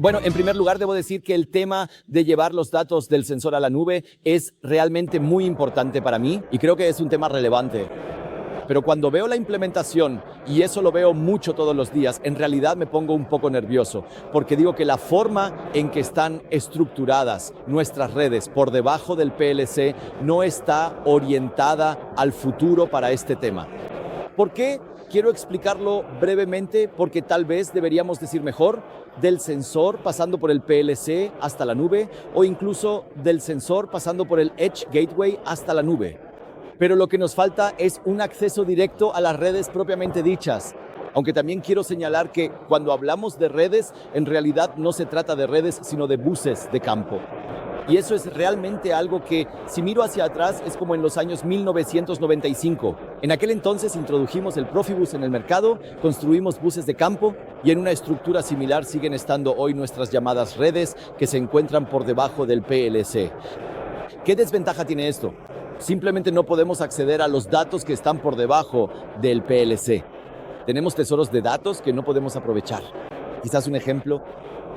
Bueno, en primer lugar debo decir que el tema de llevar los datos del sensor a la nube es realmente muy importante para mí y creo que es un tema relevante. Pero cuando veo la implementación, y eso lo veo mucho todos los días, en realidad me pongo un poco nervioso, porque digo que la forma en que están estructuradas nuestras redes por debajo del PLC no está orientada al futuro para este tema. ¿Por qué? Quiero explicarlo brevemente porque tal vez deberíamos decir mejor del sensor pasando por el PLC hasta la nube o incluso del sensor pasando por el Edge Gateway hasta la nube. Pero lo que nos falta es un acceso directo a las redes propiamente dichas. Aunque también quiero señalar que cuando hablamos de redes, en realidad no se trata de redes, sino de buses de campo. Y eso es realmente algo que, si miro hacia atrás, es como en los años 1995. En aquel entonces introdujimos el Profibus en el mercado, construimos buses de campo y en una estructura similar siguen estando hoy nuestras llamadas redes que se encuentran por debajo del PLC. ¿Qué desventaja tiene esto? Simplemente no podemos acceder a los datos que están por debajo del PLC. Tenemos tesoros de datos que no podemos aprovechar. Quizás un ejemplo.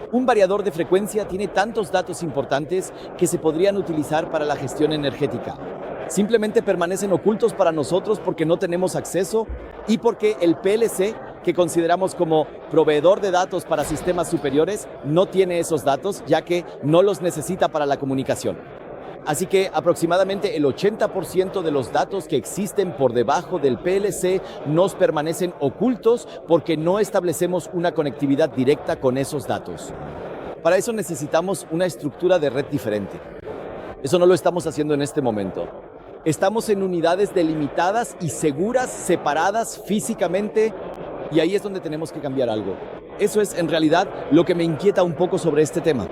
Un variador de frecuencia tiene tantos datos importantes que se podrían utilizar para la gestión energética. Simplemente permanecen ocultos para nosotros porque no tenemos acceso y porque el PLC, que consideramos como proveedor de datos para sistemas superiores, no tiene esos datos ya que no los necesita para la comunicación. Así que aproximadamente el 80% de los datos que existen por debajo del PLC nos permanecen ocultos porque no establecemos una conectividad directa con esos datos. Para eso necesitamos una estructura de red diferente. Eso no lo estamos haciendo en este momento. Estamos en unidades delimitadas y seguras, separadas físicamente, y ahí es donde tenemos que cambiar algo. Eso es en realidad lo que me inquieta un poco sobre este tema.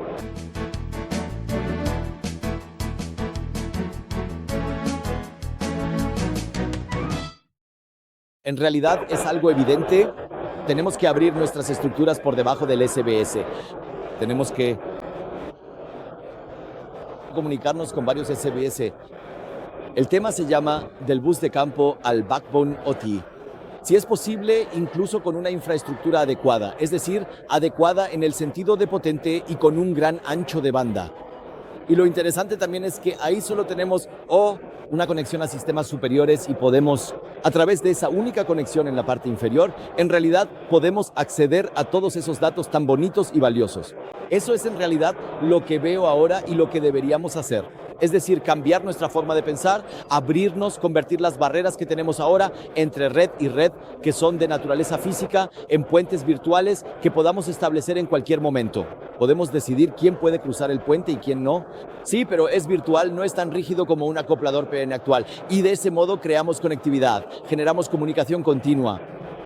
En realidad es algo evidente. Tenemos que abrir nuestras estructuras por debajo del SBS. Tenemos que comunicarnos con varios SBS. El tema se llama del bus de campo al Backbone OT. Si es posible, incluso con una infraestructura adecuada, es decir, adecuada en el sentido de potente y con un gran ancho de banda. Y lo interesante también es que ahí solo tenemos una conexión a sistemas superiores y podemos, a través de esa única conexión en la parte inferior, en realidad podemos acceder a todos esos datos tan bonitos y valiosos. Eso es en realidad lo que veo ahora y lo que deberíamos hacer. Es decir, cambiar nuestra forma de pensar, abrirnos, convertir las barreras que tenemos ahora entre red y red, que son de naturaleza física, en puentes virtuales que podamos establecer en cualquier momento. Podemos decidir quién puede cruzar el puente y quién no. Sí, pero es virtual, no es tan rígido como un acoplador PN actual. Y de ese modo creamos conectividad, generamos comunicación continua.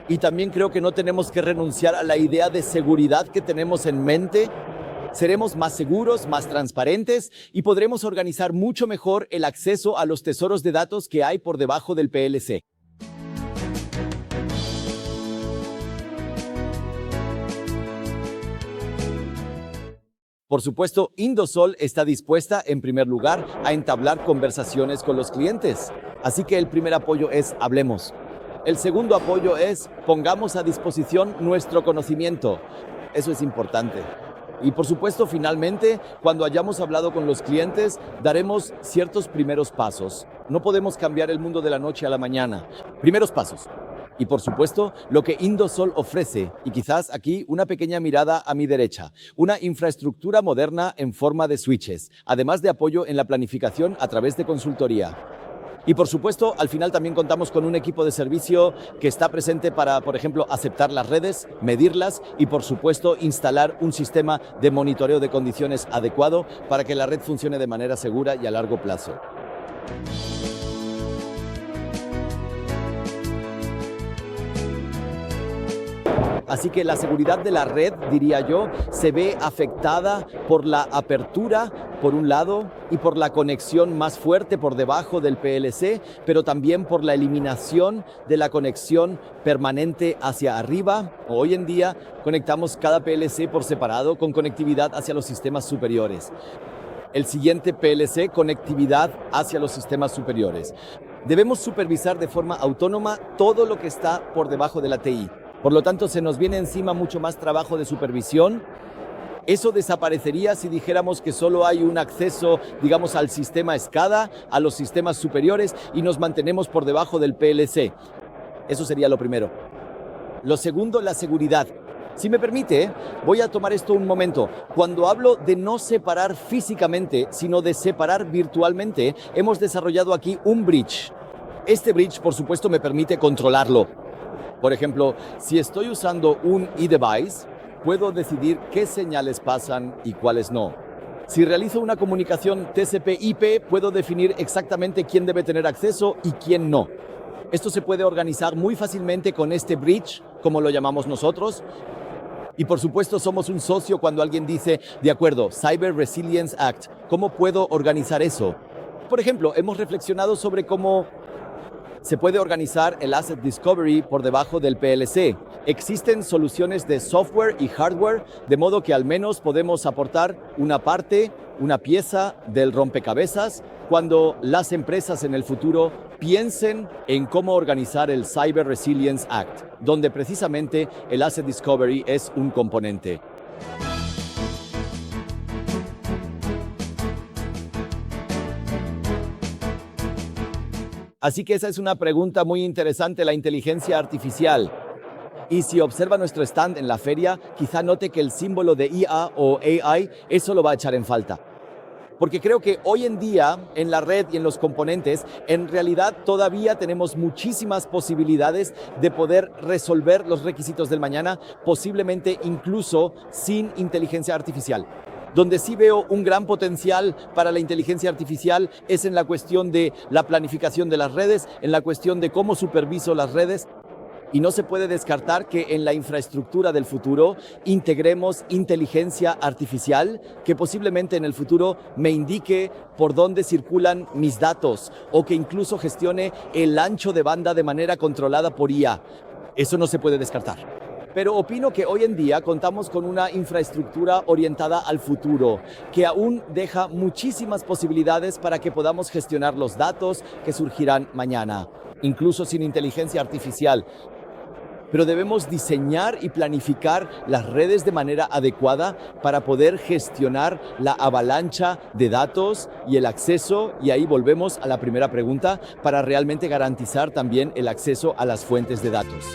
Y también creo que no tenemos que renunciar a la idea de seguridad que tenemos en mente. Seremos más seguros, más transparentes y podremos organizar mucho mejor el acceso a los tesoros de datos que hay por debajo del PLC. Por supuesto, Indosol está dispuesta, en primer lugar, a entablar conversaciones con los clientes. Así que el primer apoyo es hablemos. El segundo apoyo es pongamos a disposición nuestro conocimiento. Eso es importante. Y por supuesto, finalmente, cuando hayamos hablado con los clientes, daremos ciertos primeros pasos. No podemos cambiar el mundo de la noche a la mañana. Primeros pasos. Y por supuesto, lo que Indosol ofrece, y quizás aquí una pequeña mirada a mi derecha, una infraestructura moderna en forma de switches, además de apoyo en la planificación a través de consultoría. Y por supuesto, al final también contamos con un equipo de servicio que está presente para, por ejemplo, aceptar las redes, medirlas y, por supuesto, instalar un sistema de monitoreo de condiciones adecuado para que la red funcione de manera segura y a largo plazo. Así que la seguridad de la red, diría yo, se ve afectada por la apertura, por un lado, y por la conexión más fuerte por debajo del PLC, pero también por la eliminación de la conexión permanente hacia arriba. Hoy en día conectamos cada PLC por separado con conectividad hacia los sistemas superiores. El siguiente PLC, conectividad hacia los sistemas superiores. Debemos supervisar de forma autónoma todo lo que está por debajo de la TI. Por lo tanto, se nos viene encima mucho más trabajo de supervisión Eso desaparecería si dijéramos que solo hay un acceso, digamos, al sistema SCADA, a los sistemas superiores y nos mantenemos por debajo del PLC. Eso sería lo primero. Lo segundo, la seguridad. Si me permite, voy a tomar esto un momento. Cuando hablo de no separar físicamente, sino de separar virtualmente, hemos desarrollado aquí un bridge. Este bridge, por supuesto, me permite controlarlo. Por ejemplo, si estoy usando un eDevice, puedo decidir qué señales pasan y cuáles no. Si realizo una comunicación TCP/IP, puedo definir exactamente quién debe tener acceso y quién no. Esto se puede organizar muy fácilmente con este bridge, como lo llamamos nosotros. Y por supuesto somos un socio cuando alguien dice, de acuerdo, Cyber Resilience Act, ¿cómo puedo organizar eso? Por ejemplo, hemos reflexionado sobre cómo se puede organizar el Asset Discovery por debajo del PLC. Existen soluciones de software y hardware, de modo que al menos podemos aportar una parte, una pieza del rompecabezas cuando las empresas en el futuro piensen en cómo organizar el Cyber Resilience Act, donde precisamente el Asset Discovery es un componente. Así que esa es una pregunta muy interesante, la inteligencia artificial. Y si observa nuestro stand en la feria, quizá note que el símbolo de IA o AI, eso lo va a echar en falta. Porque creo que hoy en día, en la red y en los componentes, en realidad todavía tenemos muchísimas posibilidades de poder resolver los requisitos del mañana, posiblemente incluso sin inteligencia artificial. Donde sí veo un gran potencial para la inteligencia artificial es en la cuestión de la planificación de las redes, en la cuestión de cómo superviso las redes. Y no se puede descartar que en la infraestructura del futuro integremos inteligencia artificial que posiblemente en el futuro me indique por dónde circulan mis datos o que incluso gestione el ancho de banda de manera controlada por IA. Eso no se puede descartar. Pero opino que hoy en día contamos con una infraestructura orientada al futuro, que aún deja muchísimas posibilidades para que podamos gestionar los datos que surgirán mañana, incluso sin inteligencia artificial. Pero debemos diseñar y planificar las redes de manera adecuada para poder gestionar la avalancha de datos y el acceso, y ahí volvemos a la primera pregunta, para realmente garantizar también el acceso a las fuentes de datos.